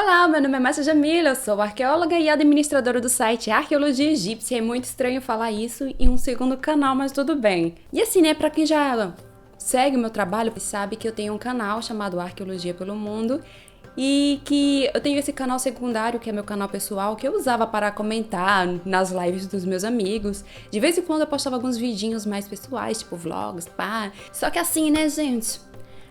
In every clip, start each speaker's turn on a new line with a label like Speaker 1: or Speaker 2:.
Speaker 1: Olá, meu nome é Márcia Jamila, eu sou arqueóloga e administradora do site Arqueologia Egípcia. É muito estranho falar isso em um segundo canal, mas tudo bem. E assim, né, pra quem já segue o meu trabalho, sabe que eu tenho um canal chamado Arqueologia pelo Mundo e que eu tenho esse canal secundário, que é meu canal pessoal, que eu usava para comentar nas lives dos meus amigos. De vez em quando eu postava alguns vidinhos mais pessoais, tipo vlogs, pá. Só que assim, né, gente?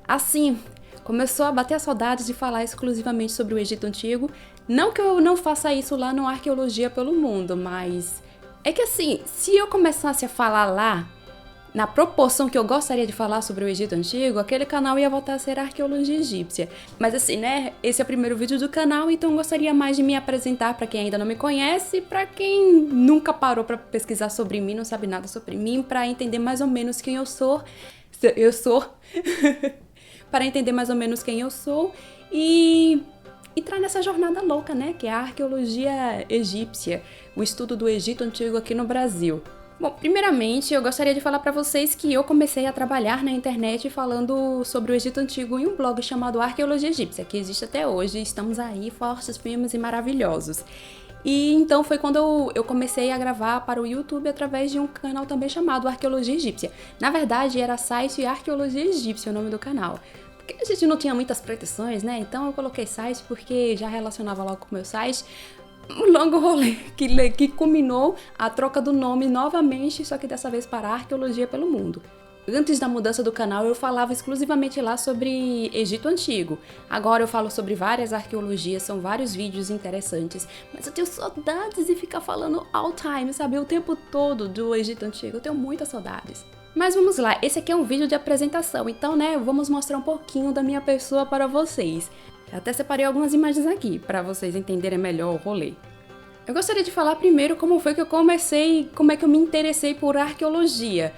Speaker 1: Assim, começou a bater a saudade de falar exclusivamente sobre o Egito Antigo. Não que eu não faça isso lá no Arqueologia pelo Mundo, mas é que assim, se eu começasse a falar lá, na proporção que eu gostaria de falar sobre o Egito Antigo, aquele canal ia voltar a ser Arqueologia Egípcia. Mas assim, né, esse é o primeiro vídeo do canal, então eu gostaria mais de me apresentar para quem ainda não me conhece, para quem nunca parou para pesquisar sobre mim, não sabe nada sobre mim, para entender mais ou menos quem eu sou. Para entender mais ou menos quem eu sou e entrar nessa jornada louca, né, que é a arqueologia egípcia, o estudo do Egito Antigo aqui no Brasil. Bom, primeiramente eu gostaria de falar para vocês que eu comecei a trabalhar na internet falando sobre o Egito Antigo em um blog chamado Arqueologia Egípcia, que existe até hoje, estamos aí fortes, firmes e maravilhosos. E então foi quando eu comecei a gravar para o YouTube através de um canal também chamado Arqueologia Egípcia. Na verdade, era site Arqueologia Egípcia o nome do canal. Porque a gente não tinha muitas pretensões, né? Então eu coloquei site porque já relacionava logo com o meu site. Um longo rolê que culminou a troca do nome novamente, só que dessa vez para Arqueologia pelo Mundo. Antes da mudança do canal, eu falava exclusivamente lá sobre Egito Antigo. Agora eu falo sobre várias arqueologias, são vários vídeos interessantes. Mas eu tenho saudades de ficar falando all time, sabe? O tempo todo do Egito Antigo. Eu tenho muitas saudades. Mas vamos lá, esse aqui é um vídeo de apresentação, então, né, vamos mostrar um pouquinho da minha pessoa para vocês. Eu até separei algumas imagens aqui, para vocês entenderem melhor o rolê. Eu gostaria de falar primeiro como foi que eu comecei, como é que eu me interessei por arqueologia.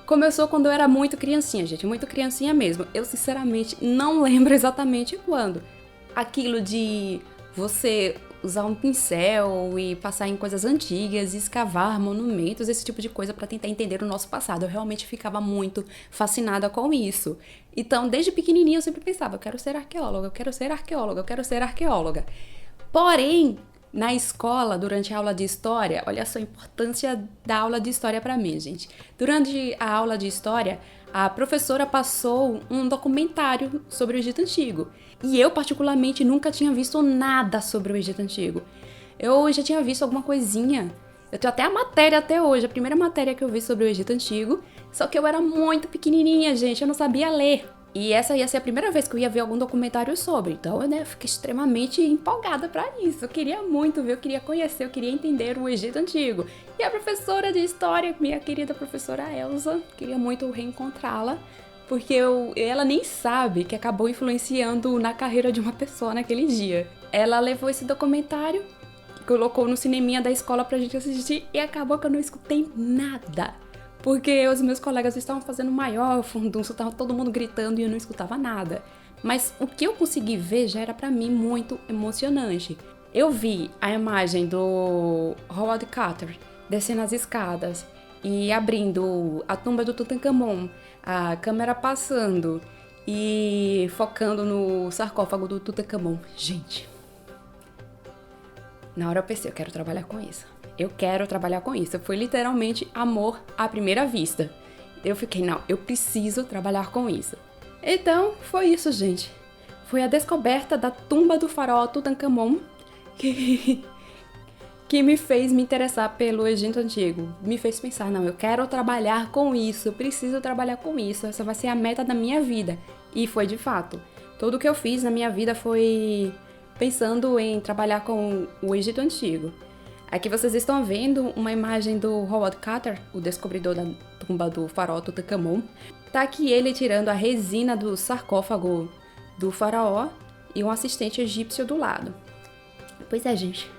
Speaker 1: Começou quando eu era muito criancinha, gente, muito criancinha mesmo. Eu, sinceramente, não lembro exatamente quando. Aquilo de você usar um pincel e passar em coisas antigas, escavar monumentos, esse tipo de coisa para tentar entender o nosso passado. Eu realmente ficava muito fascinada com isso. Então, desde pequenininha eu sempre pensava, eu quero ser arqueóloga, eu quero ser arqueóloga, eu quero ser arqueóloga. Porém, na escola, durante a aula de história, olha só a importância da aula de história para mim, gente. Durante a aula de história, a professora passou um documentário sobre o Egito Antigo. E eu, particularmente, nunca tinha visto nada sobre o Egito Antigo. Eu já tinha visto alguma coisinha. Eu tenho até a matéria até hoje, a primeira matéria que eu vi sobre o Egito Antigo. Só que eu era muito pequenininha, gente, eu não sabia ler. E essa ia ser a primeira vez que eu ia ver algum documentário sobre. Então, eu fiquei extremamente empolgada pra isso. Eu queria muito ver, eu queria conhecer, eu queria entender o Egito Antigo. E a professora de história, minha querida professora Elsa, queria muito reencontrá-la. Porque ela nem sabe que acabou influenciando na carreira de uma pessoa naquele dia. Ela levou esse documentário, colocou no cineminha da escola pra gente assistir e acabou que eu não escutei nada. Porque os meus colegas estavam fazendo maior fundunço, estava todo mundo gritando e eu não escutava nada. Mas o que eu consegui ver já era pra mim muito emocionante. Eu vi a imagem do Howard Carter descendo as escadas e abrindo a tumba do Tutankhamon, a câmera passando e focando no sarcófago do Tutankhamon. Gente, na hora eu pensei, eu quero trabalhar com isso. Eu quero trabalhar com isso. Foi literalmente amor à primeira vista. Eu fiquei, não, eu preciso trabalhar com isso. Então, foi isso, gente. Foi a descoberta da tumba do faraó Tutankhamon que me fez me interessar pelo Egito Antigo. Me fez pensar, não, eu quero trabalhar com isso, eu preciso trabalhar com isso. Essa vai ser a meta da minha vida. E foi de fato. Tudo que eu fiz na minha vida foi pensando em trabalhar com o Egito Antigo. Aqui vocês estão vendo uma imagem do Howard Carter, o descobridor da tumba do faraó Tutankhamon. Tá aqui ele tirando a resina do sarcófago do faraó e um assistente egípcio do lado. Pois é, gente.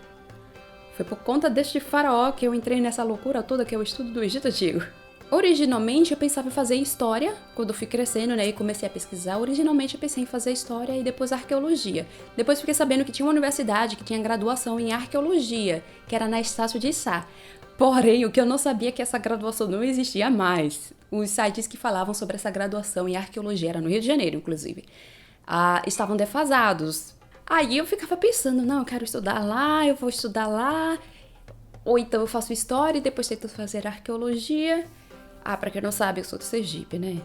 Speaker 1: Foi por conta deste faraó que eu entrei nessa loucura toda que é o estudo do Egito Antigo. Originalmente eu pensava em fazer história, quando eu fui crescendo, né, e comecei a pesquisar. Originalmente eu pensei em fazer história e depois arqueologia. Depois fiquei sabendo que tinha uma universidade que tinha graduação em arqueologia, que era na Estácio de Sá. Porém, o que eu não sabia é que essa graduação não existia mais. Os sites que falavam sobre essa graduação em arqueologia, era no Rio de Janeiro, inclusive, estavam defasados. Aí eu ficava pensando, não, eu quero estudar lá, eu vou estudar lá, ou então eu faço história e depois tento fazer arqueologia. Ah, pra quem não sabe, eu sou do Sergipe, né?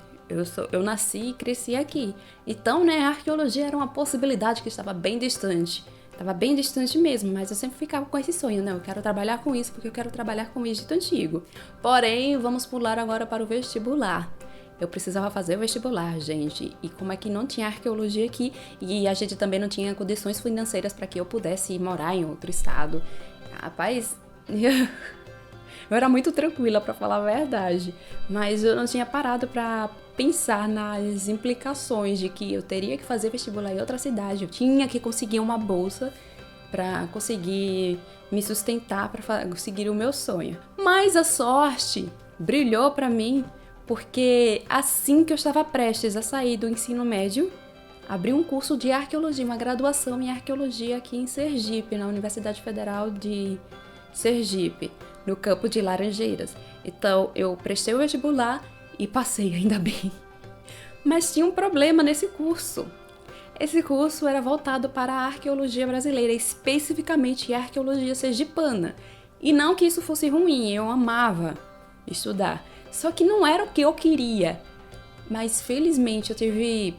Speaker 1: Eu nasci e cresci aqui. Então, né, a arqueologia era uma possibilidade que estava bem distante. Estava bem distante mesmo, mas eu sempre ficava com esse sonho, né? Eu quero trabalhar com isso porque eu quero trabalhar com o Egito Antigo. Porém, vamos pular agora para o vestibular. Eu precisava fazer o vestibular, gente. E como é que não tinha arqueologia aqui e a gente também não tinha condições financeiras para que eu pudesse morar em outro estado. Rapaz, eu era muito tranquila, para falar a verdade, mas eu não tinha parado para pensar nas implicações de que eu teria que fazer vestibular em outra cidade, eu tinha que conseguir uma bolsa para conseguir me sustentar, para conseguir o meu sonho. Mas a sorte brilhou para mim, porque assim que eu estava prestes a sair do ensino médio, abri um curso de arqueologia, uma graduação em arqueologia aqui em Sergipe, na Universidade Federal de Sergipe, no campo de Laranjeiras. Então eu prestei o vestibular e passei, ainda bem. Mas tinha um problema nesse curso. Esse curso era voltado para a arqueologia brasileira, especificamente a arqueologia sergipana. E não que isso fosse ruim, eu amava estudar. Só que não era o que eu queria. Mas felizmente eu tive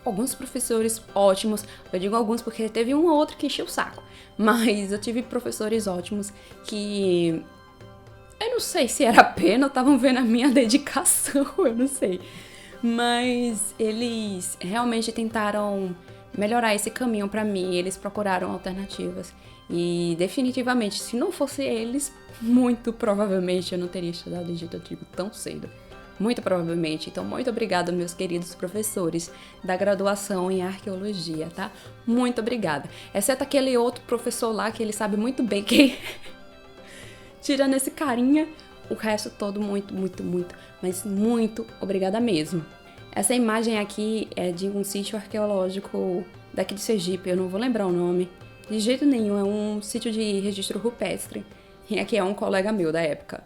Speaker 1: alguns professores ótimos. Eu digo alguns porque teve um ou outro que encheu o saco. Mas eu tive professores ótimos que... eu não sei se era pena ou estavam vendo a minha dedicação, eu não sei. Mas eles realmente tentaram melhorar esse caminho pra mim, eles procuraram alternativas. E definitivamente, se não fosse eles, muito provavelmente eu não teria estudado Egito Antigo tão cedo. Muito provavelmente. Então, muito obrigada, meus queridos professores da graduação em arqueologia, tá? Muito obrigada. Exceto aquele outro professor lá que ele sabe muito bem quem... Tirando esse carinha, o resto todo muito, mas muito obrigada mesmo. Essa imagem aqui é de um sítio arqueológico daqui de Sergipe, eu não vou lembrar o nome. De jeito nenhum, é um sítio de registro rupestre. E aqui é um colega meu da época.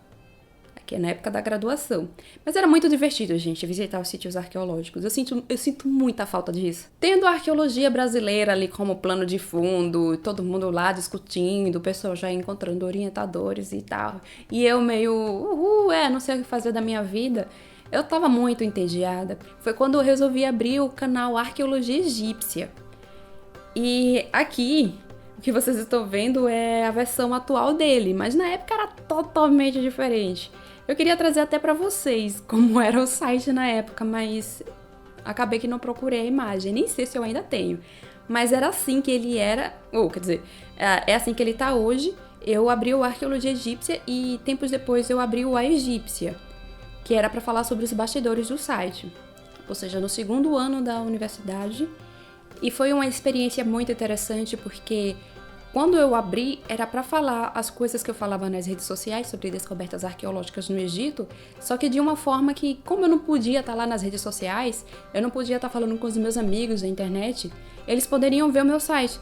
Speaker 1: Aqui é na época da graduação. Mas era muito divertido, gente, visitar os sítios arqueológicos. Eu sinto muita falta disso. Tendo a arqueologia brasileira ali como plano de fundo, todo mundo lá discutindo, o pessoal já encontrando orientadores e tal. E eu meio, não sei o que fazer da minha vida. Eu tava muito entediada. Foi quando eu resolvi abrir o canal Arqueologia Egípcia. E aqui, o que vocês estão vendo é a versão atual dele, mas na época era totalmente diferente. Eu queria trazer até pra vocês como era o site na época, mas acabei que não procurei a imagem, nem sei se eu ainda tenho. Mas era assim que ele era, é assim que ele tá hoje. Eu abri o Arqueologia Egípcia e tempos depois eu abri o A Egípcia, que era pra falar sobre os bastidores do site. Ou seja, no segundo ano da universidade. E foi uma experiência muito interessante porque quando eu abri era para falar as coisas que eu falava nas redes sociais sobre descobertas arqueológicas no Egito, só que de uma forma que, como eu não podia estar lá nas redes sociais, eu não podia estar falando com os meus amigos na internet, eles poderiam ver o meu site.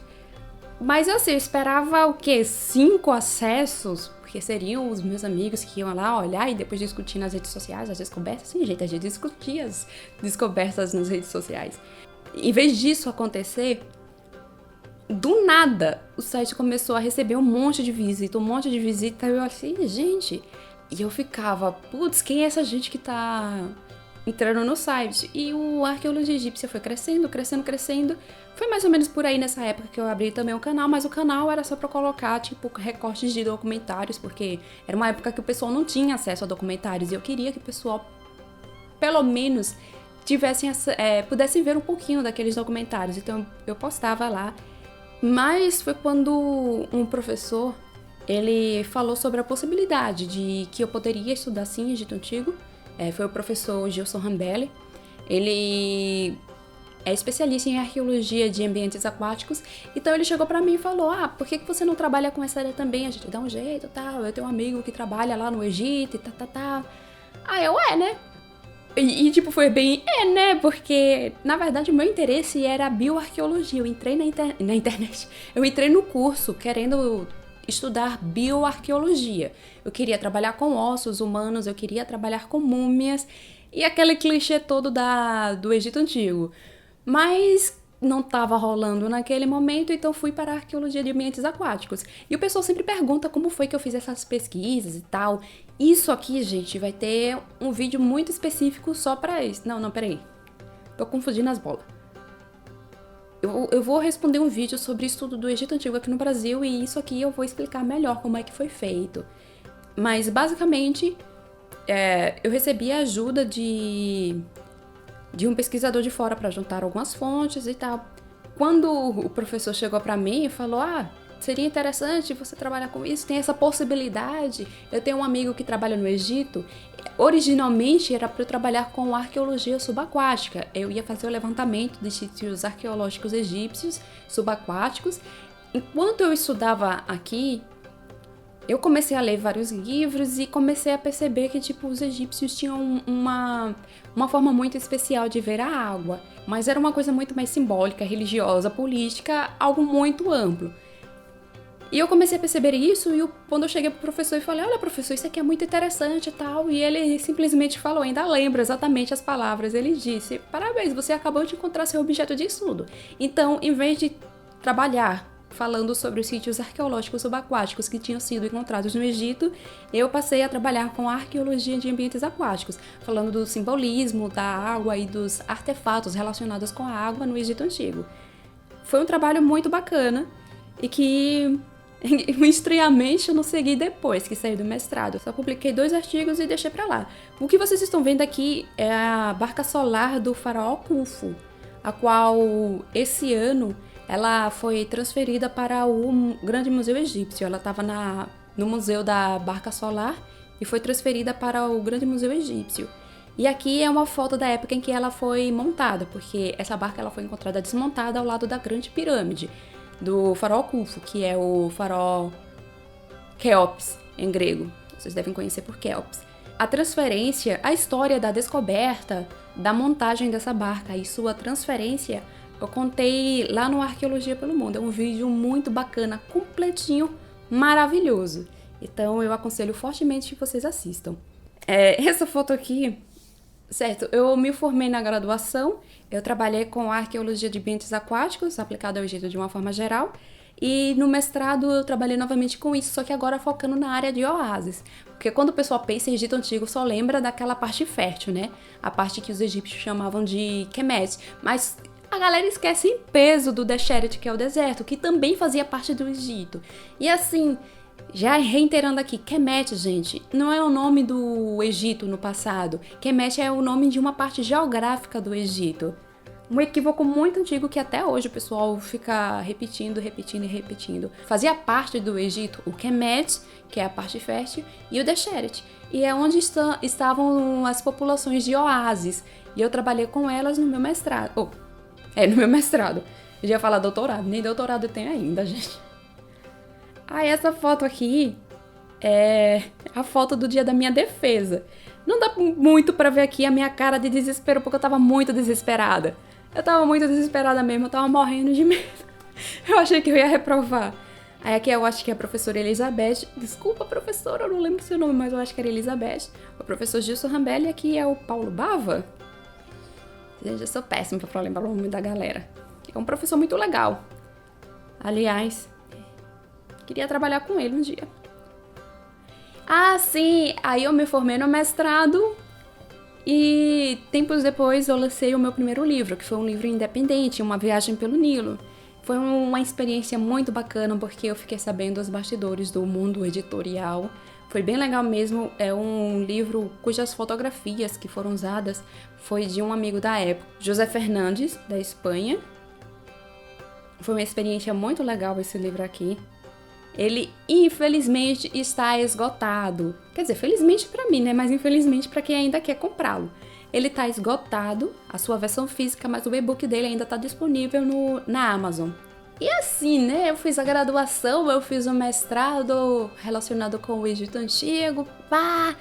Speaker 1: Mas assim, eu esperava o quê? 5 acessos, porque seriam os meus amigos que iam lá olhar e depois discutir nas redes sociais as descobertas. Sim, gente, a gente discutia as descobertas nas redes sociais. Em vez disso acontecer, do nada, o site começou a receber um monte de visita, e eu assim, gente... E eu ficava, putz, quem é essa gente que tá entrando no site? E o Arqueologia Egípcia foi crescendo. Foi mais ou menos por aí nessa época que eu abri também o canal, mas o canal era só pra colocar, tipo, recortes de documentários, porque era uma época que o pessoal não tinha acesso a documentários, e eu queria que o pessoal, pelo menos... pudessem ver um pouquinho daqueles documentários, então eu postava lá. Mas foi quando um professor, ele falou sobre a possibilidade de que eu poderia estudar sim Egito Antigo. Foi o professor Gilson Rambelli. Ele é especialista em arqueologia de ambientes aquáticos, então ele chegou pra mim e falou, por que você não trabalha com essa área também? A gente dá um jeito, tal, eu tenho um amigo que trabalha lá no Egito e tal. Né? E tipo, foi bem, né? Porque, na verdade, o meu interesse era bioarqueologia. Eu entrei na internet. Eu entrei no curso querendo estudar bioarqueologia. Eu queria trabalhar com ossos humanos, eu queria trabalhar com múmias e aquele clichê todo do Egito Antigo. Mas não estava rolando naquele momento, então fui para a arqueologia de ambientes aquáticos. E o pessoal sempre pergunta como foi que eu fiz essas pesquisas e tal. Isso aqui, gente, vai ter um vídeo muito específico só para isso. Não, peraí. Tô confundindo as bolas. Eu vou responder um vídeo sobre estudo do Egito Antigo aqui no Brasil e isso aqui eu vou explicar melhor como é que foi feito. Mas, basicamente, eu recebi a ajuda de um pesquisador de fora para juntar algumas fontes e tal. Quando o professor chegou para mim e falou, seria interessante você trabalhar com isso, tem essa possibilidade. Eu tenho um amigo que trabalha no Egito. Originalmente era para eu trabalhar com arqueologia subaquática. Eu ia fazer o levantamento de sítios arqueológicos egípcios subaquáticos. Enquanto eu estudava aqui, eu comecei a ler vários livros e comecei a perceber que, os egípcios tinham uma forma muito especial de ver a água. Mas era uma coisa muito mais simbólica, religiosa, política, algo muito amplo. E eu comecei a perceber isso e quando eu cheguei pro professor e falei, olha professor, isso aqui é muito interessante e tal. E ele simplesmente falou, ainda lembro exatamente as palavras, ele disse, parabéns, você acabou de encontrar seu objeto de estudo. Então, em vez de trabalhar falando sobre os sítios arqueológicos subaquáticos que tinham sido encontrados no Egito, eu passei a trabalhar com a arqueologia de ambientes aquáticos, falando do simbolismo da água e dos artefatos relacionados com a água no Egito Antigo. Foi um trabalho muito bacana e que, estranhamente, eu não segui depois que saí do mestrado. Só publiquei 2 artigos e deixei pra lá. O que vocês estão vendo aqui é a barca solar do faraó Khufu, a qual, esse ano, ela foi transferida para o Grande Museu Egípcio. Ela estava no Museu da Barca Solar e foi transferida para o Grande Museu Egípcio. E aqui é uma foto da época em que ela foi montada, porque essa barca ela foi encontrada desmontada ao lado da Grande Pirâmide, do faraó Khufu, que é o faraó Quéops, em grego. Vocês devem conhecer por Quéops. A transferência, a história da descoberta, da montagem dessa barca e sua transferência, eu contei lá no Arqueologia pelo Mundo. É um vídeo muito bacana, completinho, maravilhoso. Então eu aconselho fortemente que vocês assistam. Essa foto aqui, certo, eu me formei na graduação, eu trabalhei com arqueologia de ambientes aquáticos, aplicada ao Egito de uma forma geral, e no mestrado eu trabalhei novamente com isso, só que agora focando na área de oásis. Porque quando o pessoal pensa em Egito Antigo, só lembra daquela parte fértil, né? A parte que os egípcios chamavam de Kemet, mas a galera esquece em peso do Desheret, que é o deserto, que também fazia parte do Egito. E assim, já reiterando aqui, Kemet, gente, não é o nome do Egito no passado. Kemet é o nome de uma parte geográfica do Egito. Um equívoco muito antigo que até hoje o pessoal fica repetindo. Fazia parte do Egito o Kemet, que é a parte fértil, e o Desheret. E é onde estavam as populações de oásis. E eu trabalhei com elas no meu mestrado. No meu mestrado. Eu já ia falar doutorado, nem doutorado eu tenho ainda, gente. Essa foto aqui é a foto do dia da minha defesa. Não dá muito pra ver aqui a minha cara de desespero, porque eu tava muito desesperada. Eu tava muito desesperada mesmo, eu tava morrendo de medo. Eu achei que eu ia reprovar. Aí aqui eu acho que é a professora Elizabeth. Desculpa, professora, eu não lembro seu nome, mas eu acho que era Elizabeth. O professor Gilson Rambelli, e aqui é o Paulo Bava. Gente, eu sou péssima pra lembrar o nome da galera. É um professor muito legal. Aliás, queria trabalhar com ele um dia. Sim! Aí eu me formei no mestrado e tempos depois eu lancei o meu primeiro livro, que foi um livro independente, Uma Viagem pelo Nilo. Foi uma experiência muito bacana porque eu fiquei sabendo os bastidores do mundo editorial. Foi bem legal mesmo, é um livro cujas fotografias que foram usadas foi de um amigo da época, José Fernandes, da Espanha. Foi uma experiência muito legal esse livro aqui. Ele, infelizmente, está esgotado. Quer dizer, felizmente pra mim, né? Mas infelizmente pra quem ainda quer comprá-lo. Ele tá esgotado, a sua versão física, mas o e-book dele ainda tá disponível na Amazon. E assim, né? Eu fiz a graduação, eu fiz o mestrado relacionado com o Egito Antigo. Pá!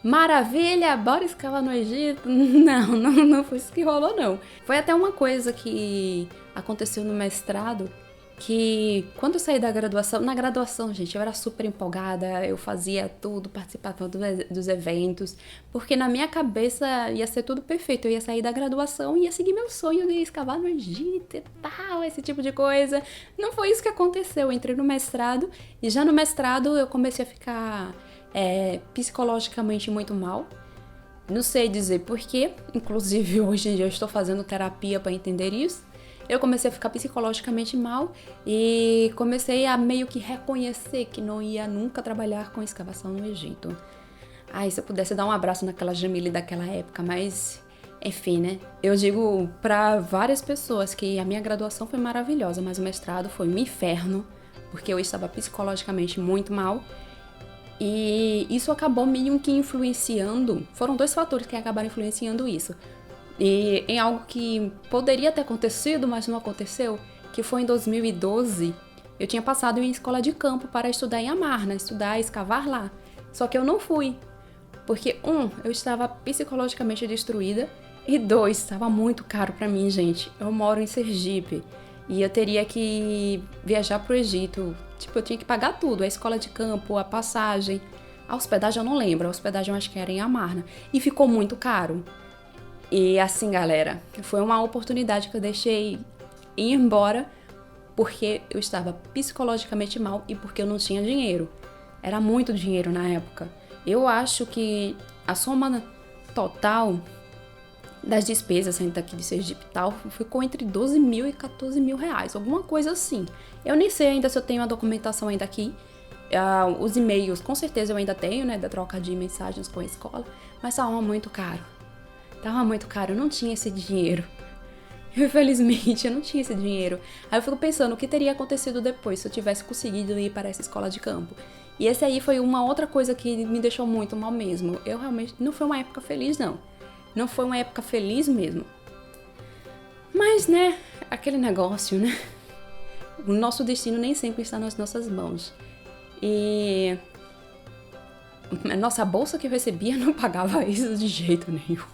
Speaker 1: Maravilha! Bora escalar no Egito? Não foi isso que rolou, não. Foi até uma coisa que aconteceu no mestrado, que quando eu saí da graduação, na graduação, gente, eu era super empolgada, eu fazia tudo, participava dos eventos, porque na minha cabeça ia ser tudo perfeito, eu ia sair da graduação e ia seguir meu sonho de escavar no Egito e tal, esse tipo de coisa. Não foi isso que aconteceu, eu entrei no mestrado e já no mestrado eu comecei a ficar psicologicamente muito mal. Não sei dizer porquê, inclusive hoje em dia eu estou fazendo terapia para entender isso. Eu comecei a ficar psicologicamente mal e comecei a meio que reconhecer que não ia nunca trabalhar com escavação no Egito. Ai, se eu pudesse dar um abraço naquela Jamile daquela época, mas enfim, né? Eu digo para várias pessoas que a minha graduação foi maravilhosa, mas o mestrado foi um inferno, porque eu estava psicologicamente muito mal. E isso acabou meio que influenciando, foram 2 fatores que acabaram influenciando isso. E em algo que poderia ter acontecido, mas não aconteceu, que foi em 2012, eu tinha passado em escola de campo para estudar em Amarna, estudar e escavar lá. Só que eu não fui, porque eu estava psicologicamente destruída, e 2, estava muito caro para mim, gente. Eu moro em Sergipe, e eu teria que viajar pro Egito. Tipo, eu tinha que pagar tudo, a escola de campo, a passagem, a hospedagem eu não lembro, a hospedagem eu acho que era em Amarna, e ficou muito caro. E assim, galera, foi uma oportunidade que eu deixei ir embora porque eu estava psicologicamente mal e porque eu não tinha dinheiro. Era muito dinheiro na época. Eu acho que a soma total das despesas saindo daqui de Sergipe e tal ficou entre 12 mil e 14 mil reais, alguma coisa assim. Eu nem sei ainda se eu tenho a documentação ainda aqui. Os e-mails, com certeza eu ainda tenho, né, da troca de mensagens com a escola, mas estava muito caro. Tava muito caro, eu não tinha esse dinheiro. Infelizmente, eu não tinha esse dinheiro. Aí eu fico pensando o que teria acontecido depois se eu tivesse conseguido ir para essa escola de campo. E esse aí foi uma outra coisa que me deixou muito mal mesmo. Eu realmente... Não foi uma época feliz, não. Não foi uma época feliz mesmo. Mas, né, aquele negócio, né? O nosso destino nem sempre está nas nossas mãos. E... a nossa bolsa que eu recebia não pagava isso de jeito nenhum.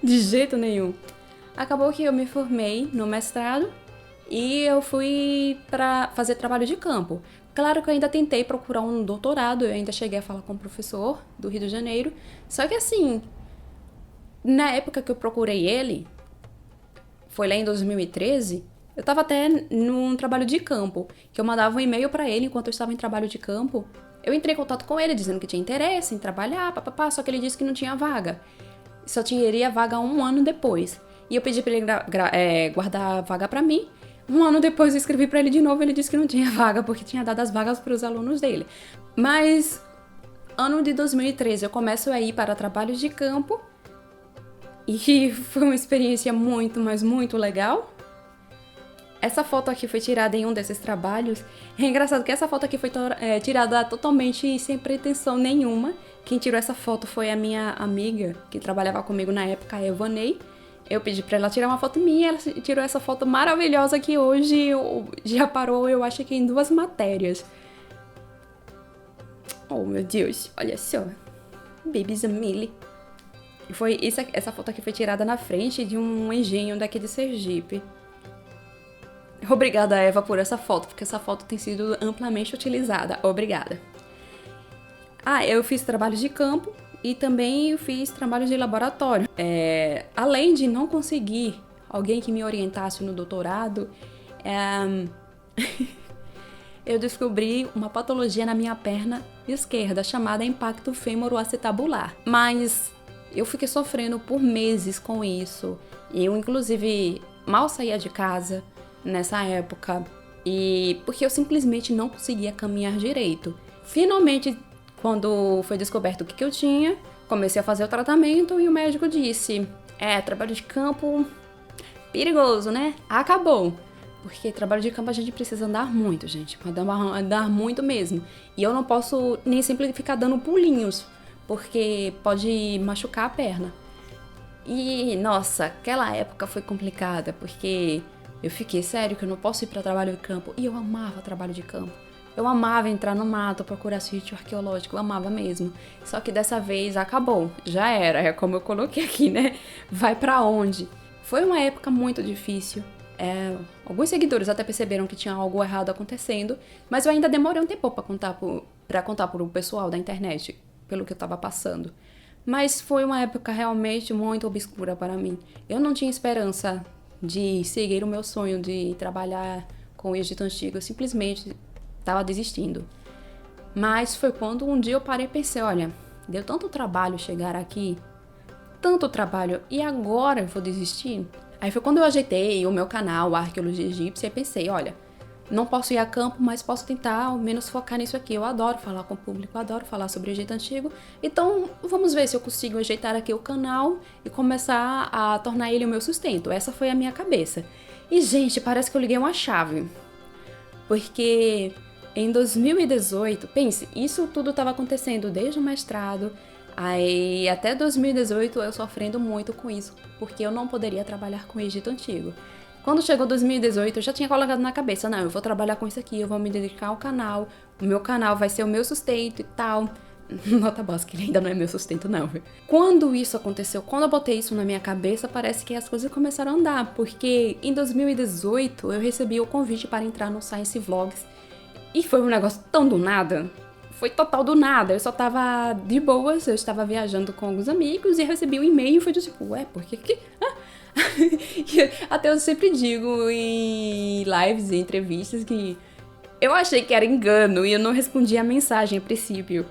Speaker 1: De jeito nenhum. Acabou que eu me formei no mestrado e eu fui para fazer trabalho de campo. Claro que eu ainda tentei procurar um doutorado, eu ainda cheguei a falar com um professor do Rio de Janeiro. Só que assim, na época que eu procurei ele, foi lá em 2013, eu tava até num trabalho de campo, que eu mandava um e-mail para ele enquanto eu estava em trabalho de campo. Eu entrei em contato com ele dizendo que tinha interesse em trabalhar, só que ele disse que não tinha vaga. Só teria vaga 1 ano depois. E eu pedi pra ele guardar a vaga pra mim. 1 ano depois eu escrevi pra ele de novo, ele disse que não tinha vaga, porque tinha dado as vagas pros alunos dele. Mas, ano de 2013, eu começo a ir para trabalhos de campo. E foi uma experiência muito, mas muito legal. Essa foto aqui foi tirada em um desses trabalhos. É engraçado que essa foto aqui foi tirada totalmente sem pretensão nenhuma. Quem tirou essa foto foi a minha amiga, que trabalhava comigo na época, a Evanei. Eu pedi pra ela tirar uma foto minha, ela tirou essa foto maravilhosa que hoje já parou, eu acho que em 2 matérias. Oh, meu Deus, olha só. Baby Jamile. Essa foto aqui foi tirada na frente de um engenho daqui de Sergipe. Obrigada, Eva, por essa foto, porque essa foto tem sido amplamente utilizada. Obrigada. Eu fiz trabalhos de campo e também fiz trabalhos de laboratório. Além de não conseguir alguém que me orientasse no doutorado, eu descobri uma patologia na minha perna esquerda chamada impacto femoroacetabular. Mas eu fiquei sofrendo por meses com isso. Eu, inclusive, mal saía de casa nessa época, porque eu simplesmente não conseguia caminhar direito. Finalmente, quando foi descoberto o que eu tinha, comecei a fazer o tratamento e o médico disse: trabalho de campo perigoso, né? Acabou. Porque trabalho de campo a gente precisa andar muito, gente. Andar muito mesmo. E eu não posso nem sempre ficar dando pulinhos, porque pode machucar a perna. E, nossa, aquela época foi complicada, porque eu fiquei sério que eu não posso ir para trabalho de campo. E eu amava trabalho de campo. Eu amava entrar no mato, procurar sítio arqueológico, eu amava mesmo. Só que dessa vez acabou, já era, é como eu coloquei aqui, né? Vai pra onde? Foi uma época muito difícil. Alguns seguidores até perceberam que tinha algo errado acontecendo, mas eu ainda demorei um tempo pra contar pro pessoal da internet, pelo que eu tava passando. Mas foi uma época realmente muito obscura para mim. Eu não tinha esperança de seguir o meu sonho de trabalhar com o Egito Antigo, eu simplesmente estava desistindo. Mas foi quando um dia eu parei e pensei, olha, deu tanto trabalho chegar aqui, tanto trabalho, e agora eu vou desistir? Aí foi quando eu ajeitei o meu canal, a Arqueologia Egípcia, e pensei, olha, não posso ir a campo, mas posso tentar ao menos focar nisso aqui. Eu adoro falar com o público, eu adoro falar sobre o Egito Antigo. Então, vamos ver se eu consigo ajeitar aqui o canal e começar a tornar ele o meu sustento. Essa foi a minha cabeça. E, gente, parece que eu liguei uma chave. Porque em 2018, pense, isso tudo estava acontecendo desde o mestrado. Aí, até 2018, eu sofrendo muito com isso, porque eu não poderia trabalhar com o Egito Antigo. Quando chegou 2018, eu já tinha colocado na cabeça, não, eu vou trabalhar com isso aqui, eu vou me dedicar ao canal, o meu canal vai ser o meu sustento e tal. Nota básica, ele ainda não é meu sustento não, viu? Quando isso aconteceu, quando eu botei isso na minha cabeça, parece que as coisas começaram a andar, porque em 2018 eu recebi o convite para entrar no Science Vlogs, e foi um negócio tão do nada, foi total do nada, eu só tava de boas, eu estava viajando com alguns amigos e recebi um e-mail e foi tipo, ué, por que... Até eu sempre digo em lives e entrevistas que eu achei que era engano e eu não respondi a mensagem a princípio.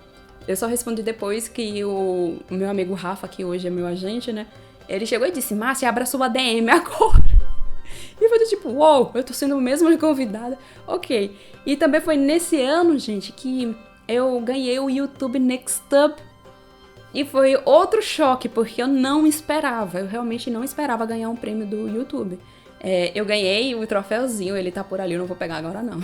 Speaker 1: Eu só respondi depois que o meu amigo Rafa, que hoje é meu agente, né? Ele chegou e disse, Márcia, abra sua DM agora. E foi do tipo, uou, eu tô sendo mesmo convidada. Ok. E também foi nesse ano, gente, que eu ganhei o YouTube Next Up. E foi outro choque, porque eu não esperava, eu realmente não esperava ganhar um prêmio do YouTube. Eu ganhei o troféuzinho, ele tá por ali, eu não vou pegar agora não.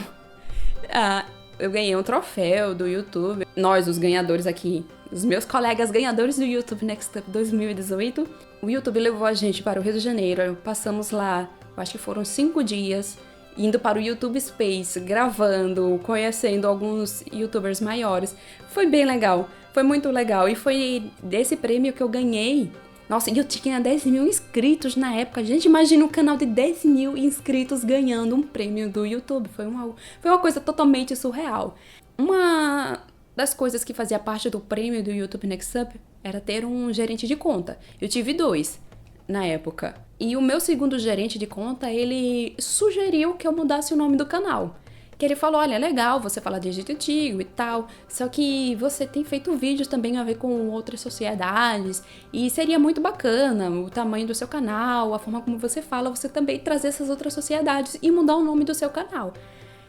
Speaker 1: Eu ganhei um troféu do YouTube. Nós, os ganhadores aqui, os meus colegas ganhadores do YouTube Next Up 2018, o YouTube levou a gente para o Rio de Janeiro, passamos lá, acho que foram 5 dias, indo para o YouTube Space, gravando, conhecendo alguns youtubers maiores. Foi bem legal, foi muito legal. E foi desse prêmio que eu ganhei. Nossa, e eu tinha 10 mil inscritos na época. Gente, imagina um canal de 10 mil inscritos ganhando um prêmio do YouTube. Foi uma coisa totalmente surreal. Uma das coisas que fazia parte do prêmio do YouTube Next Up era ter um gerente de conta. Eu tive 2 na época. E o meu segundo gerente de conta, ele sugeriu que eu mudasse o nome do canal. Que ele falou, olha, é legal você falar de Egito Antigo e tal, só que você tem feito vídeos também a ver com outras sociedades, e seria muito bacana o tamanho do seu canal, a forma como você fala, você também trazer essas outras sociedades e mudar o nome do seu canal.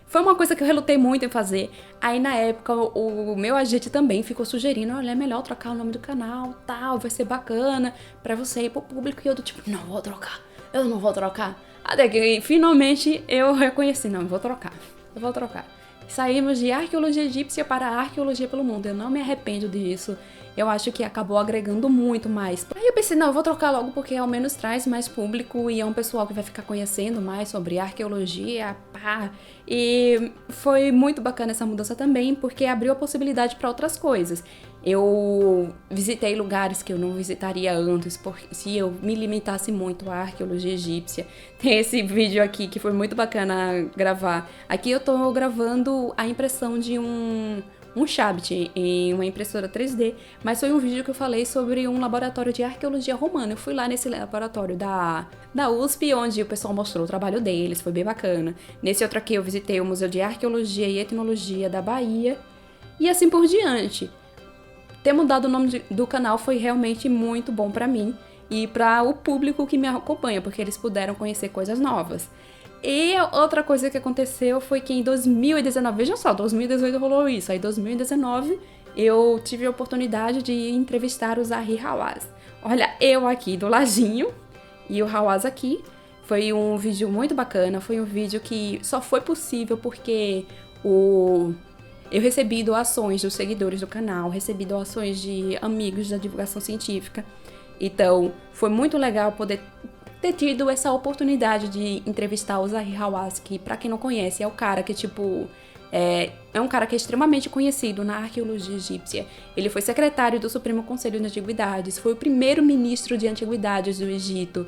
Speaker 1: Foi uma coisa que eu relutei muito em fazer. Aí, na época, o meu agente também ficou sugerindo, olha, é melhor trocar o nome do canal, tal, vai ser bacana pra você ir pro público. E eu do tipo, não vou trocar, eu não vou trocar. Até que, finalmente, eu reconheci, não, eu vou trocar. Saímos de arqueologia egípcia para arqueologia pelo mundo. Eu não me arrependo disso. Eu acho que acabou agregando muito mais. Aí eu pensei, não, eu vou trocar logo porque ao menos traz mais público e é um pessoal que vai ficar conhecendo mais sobre arqueologia, pá. E foi muito bacana essa mudança também, porque abriu a possibilidade para outras coisas. Eu visitei lugares que eu não visitaria antes, porque se eu me limitasse muito à arqueologia egípcia. Tem esse vídeo aqui que foi muito bacana gravar. Aqui eu tô gravando a impressão de um Shabit em uma impressora 3D, mas foi um vídeo que eu falei sobre um laboratório de arqueologia romana. Eu fui lá nesse laboratório da USP, onde o pessoal mostrou o trabalho deles, foi bem bacana. Nesse outro aqui eu visitei o Museu de Arqueologia e Etnologia da Bahia, e assim por diante. Ter mudado o nome do canal foi realmente muito bom pra mim e para o público que me acompanha, porque eles puderam conhecer coisas novas. E outra coisa que aconteceu foi que em 2019, vejam só, 2018 rolou isso, aí em 2019 eu tive a oportunidade de entrevistar o Zahi Hawass. Olha, eu aqui do ladinho e o Hawass aqui. Foi um vídeo muito bacana, foi um vídeo que só foi possível porque eu recebi doações dos seguidores do canal, recebi doações de amigos da divulgação científica. Então, foi muito legal poder ter tido essa oportunidade de entrevistar o Zahi Hawass, que, pra quem não conhece, é o cara que, é um cara que é extremamente conhecido na arqueologia egípcia. Ele foi secretário do Supremo Conselho de Antiguidades, foi o primeiro ministro de Antiguidades do Egito.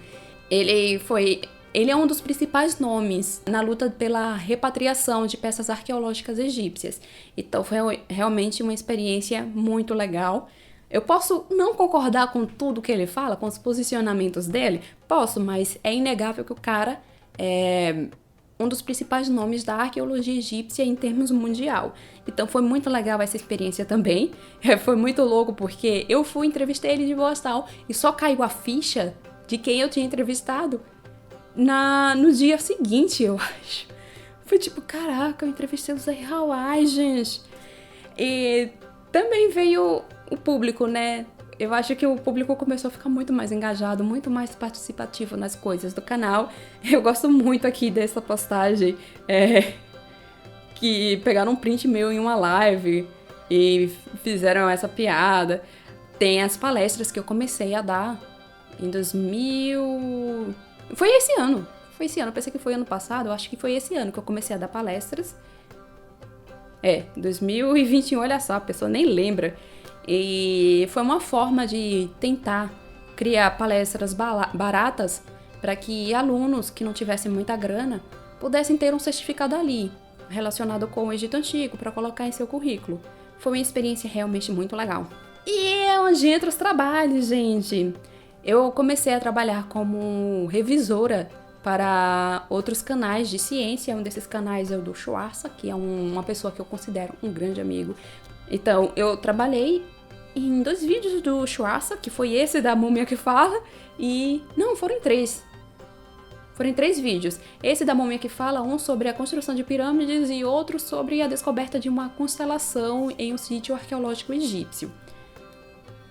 Speaker 1: Ele foi Ele é um dos principais nomes na luta pela repatriação de peças arqueológicas egípcias. Então foi realmente uma experiência muito legal. Eu posso não concordar com tudo que ele fala, com os posicionamentos dele? Posso, mas é inegável que o cara é um dos principais nomes da arqueologia egípcia em termos mundial. Então foi muito legal essa experiência também. Foi muito louco porque eu entrevistei ele de voz tal e só caiu a ficha de quem eu tinha entrevistado no dia seguinte, eu acho. Foi tipo, caraca, eu entrevistei o Zahi Hawass, gente. E também veio o público, né? Eu acho que o público começou a ficar muito mais engajado, muito mais participativo nas coisas do canal. Eu gosto muito aqui dessa postagem, que pegaram um print meu em uma live e fizeram essa piada. Tem as palestras que eu comecei a dar em 2000... Foi esse ano, eu pensei que foi ano passado, eu acho que foi esse ano que eu comecei a dar palestras. 2021, olha só, a pessoa nem lembra. E foi uma forma de tentar criar palestras baratas para que alunos que não tivessem muita grana pudessem ter um certificado ali, relacionado com o Egito Antigo, para colocar em seu currículo. Foi uma experiência realmente muito legal. E é onde entra os trabalhos, gente. Eu comecei a trabalhar como revisora para outros canais de ciência. Um desses canais é o do Schwarza, que é uma pessoa que eu considero um grande amigo. Então, eu trabalhei em 2 vídeos do Schwarza, que foi esse da Múmia que Fala, e... Não, foram 3. Foram 3 vídeos. Esse da Múmia que Fala, um sobre a construção de pirâmides e outro sobre a descoberta de uma constelação em um sítio arqueológico egípcio.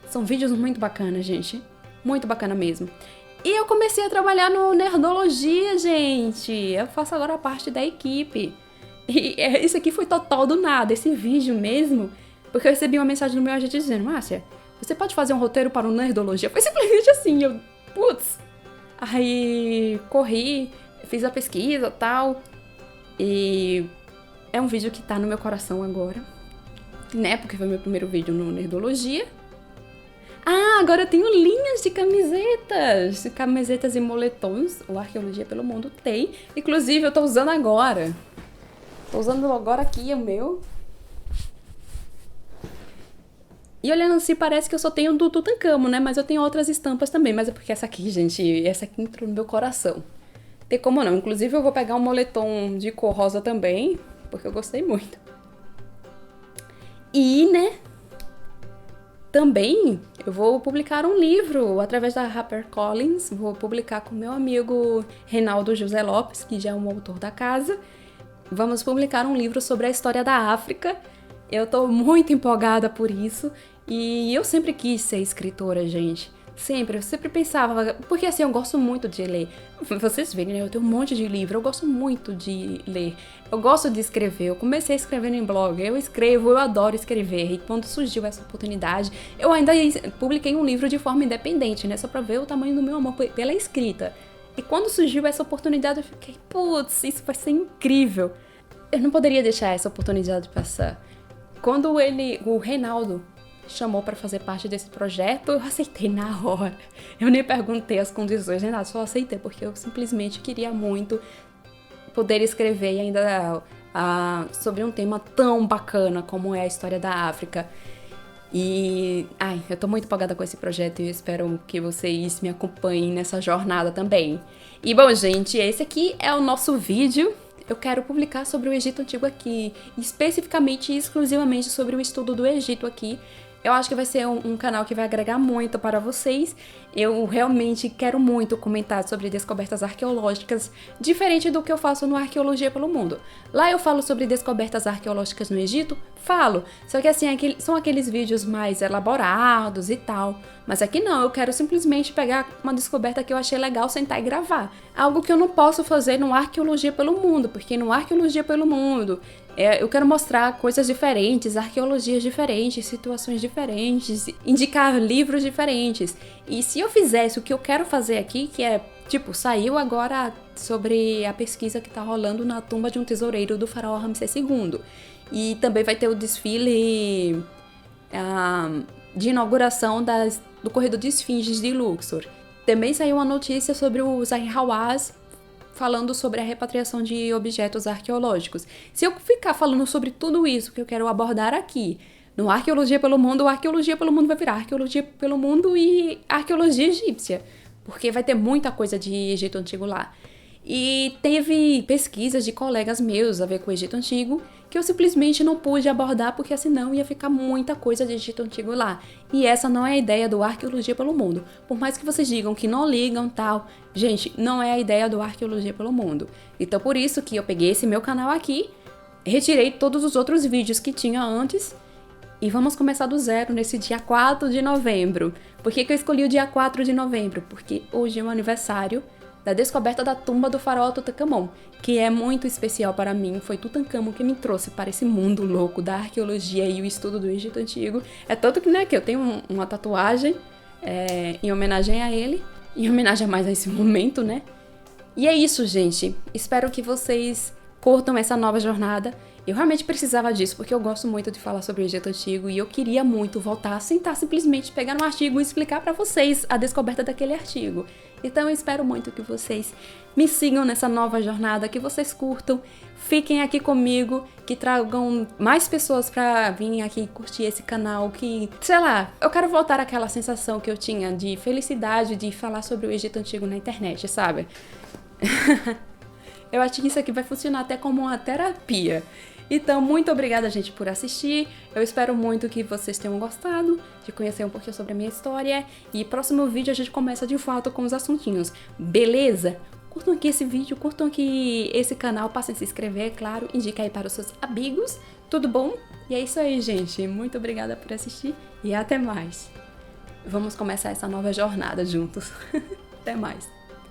Speaker 1: São vídeos muito bacanas, gente. Muito bacana mesmo. E eu comecei a trabalhar no Nerdologia, gente. Eu faço agora parte da equipe. E isso aqui foi total do nada, esse vídeo mesmo. Porque eu recebi uma mensagem no meu agente dizendo: Márcia, você pode fazer um roteiro para o Nerdologia? Foi simplesmente assim, putz. Aí corri, fiz a pesquisa e tal. E é um vídeo que tá no meu coração agora, né? Porque foi meu primeiro vídeo no Nerdologia. Agora eu tenho linhas de camisetas e moletons. O Arqueologia pelo Mundo tem. Inclusive, eu tô usando agora. Tô usando agora aqui o meu. E olhando assim, parece que eu só tenho do Tutankhamon, né? Mas eu tenho outras estampas também. Mas é porque essa aqui, gente, essa aqui entrou no meu coração. Tem como não. Inclusive, eu vou pegar um moletom de cor rosa também, porque eu gostei muito. E, né? Também eu vou publicar um livro através da HarperCollins. Vou publicar com meu amigo Reinaldo José Lopes, que já é um autor da casa. Vamos publicar um livro sobre a história da África. Eu tô muito empolgada por isso. E eu sempre quis ser escritora, gente. Eu sempre pensava, porque assim, eu gosto muito de ler. Vocês verem, né? Eu tenho um monte de livro, eu gosto muito de ler. Eu gosto de escrever, eu comecei escrevendo em blog, eu escrevo, eu adoro escrever. E quando surgiu essa oportunidade, eu ainda publiquei um livro de forma independente, né? Só pra ver o tamanho do meu amor pela escrita. E quando surgiu essa oportunidade, eu fiquei, putz, isso vai ser incrível. Eu não poderia deixar essa oportunidade passar. Quando o Reinaldo chamou para fazer parte desse projeto, eu aceitei na hora. Eu nem perguntei as condições, nem nada, só aceitei, porque eu simplesmente queria muito poder escrever e ainda sobre um tema tão bacana como é a história da África. E, eu tô muito empolgada com esse projeto e eu espero que vocês me acompanhem nessa jornada também. E bom, gente, esse aqui é o nosso vídeo. Eu quero publicar sobre o Egito Antigo aqui, especificamente e exclusivamente sobre o estudo do Egito aqui. Eu acho que vai ser um canal que vai agregar muito para vocês. Eu realmente quero muito comentar sobre descobertas arqueológicas, diferente do que eu faço no Arqueologia pelo Mundo. Lá eu falo sobre descobertas arqueológicas no Egito, falo, só que assim, são aqueles vídeos mais elaborados e tal. Mas aqui não, eu quero simplesmente pegar uma descoberta que eu achei legal, sentar e gravar. Algo que eu não posso fazer no Arqueologia pelo Mundo, porque no Arqueologia pelo Mundo eu quero mostrar coisas diferentes, arqueologias diferentes, situações diferentes, indicar livros diferentes. E se eu fizesse o que eu quero fazer aqui, que é, saiu agora sobre a pesquisa que tá rolando na tumba de um tesoureiro do faraó Ramsés II. E também vai ter o desfile de inauguração do corredor de esfinges de Luxor. Também saiu uma notícia sobre o Zahi Hawass falando sobre a repatriação de objetos arqueológicos. Se eu ficar falando sobre tudo isso que eu quero abordar aqui, no Arqueologia pelo Mundo, a Arqueologia pelo Mundo vai virar Arqueologia pelo Mundo e Arqueologia Egípcia, porque vai ter muita coisa de Egito Antigo lá. E teve pesquisas de colegas meus a ver com o Egito Antigo que eu simplesmente não pude abordar porque senão ia ficar muita coisa de Egito Antigo lá. E essa não é a ideia do Arqueologia pelo Mundo. Por mais que vocês digam que não ligam tal, gente, não é a ideia do Arqueologia pelo Mundo. Então por isso que eu peguei esse meu canal aqui, retirei todos os outros vídeos que tinha antes e vamos começar do zero nesse dia 4 de novembro. Por que eu escolhi o dia 4 de novembro? Porque hoje é o aniversário da descoberta da tumba do faraó Tutankhamon, que é muito especial para mim. Foi Tutankhamon que me trouxe para esse mundo louco da arqueologia e o estudo do Egito Antigo. É tanto que, né, que eu tenho uma tatuagem em homenagem a ele, em homenagem a mais a esse momento, né? E é isso, gente. Espero que vocês curtam essa nova jornada. Eu realmente precisava disso, porque eu gosto muito de falar sobre o Egito Antigo e eu queria muito voltar a sentar, simplesmente pegar um artigo e explicar para vocês a descoberta daquele artigo. Então eu espero muito que vocês me sigam nessa nova jornada, que vocês curtam, fiquem aqui comigo, que tragam mais pessoas pra virem aqui curtir esse canal, que, sei lá, eu quero voltar àquela sensação que eu tinha de felicidade de falar sobre o Egito Antigo na internet, sabe? Eu acho que isso aqui vai funcionar até como uma terapia. Então, muito obrigada, gente, por assistir. Eu espero muito que vocês tenham gostado de conhecer um pouquinho sobre a minha história. E próximo vídeo a gente começa de fato com os assuntinhos. Beleza? Curtam aqui esse vídeo, curtam aqui esse canal, passem a se inscrever, é claro. Indica aí para os seus amigos. Tudo bom? E é isso aí, gente. Muito obrigada por assistir e até mais. Vamos começar essa nova jornada juntos. Até mais.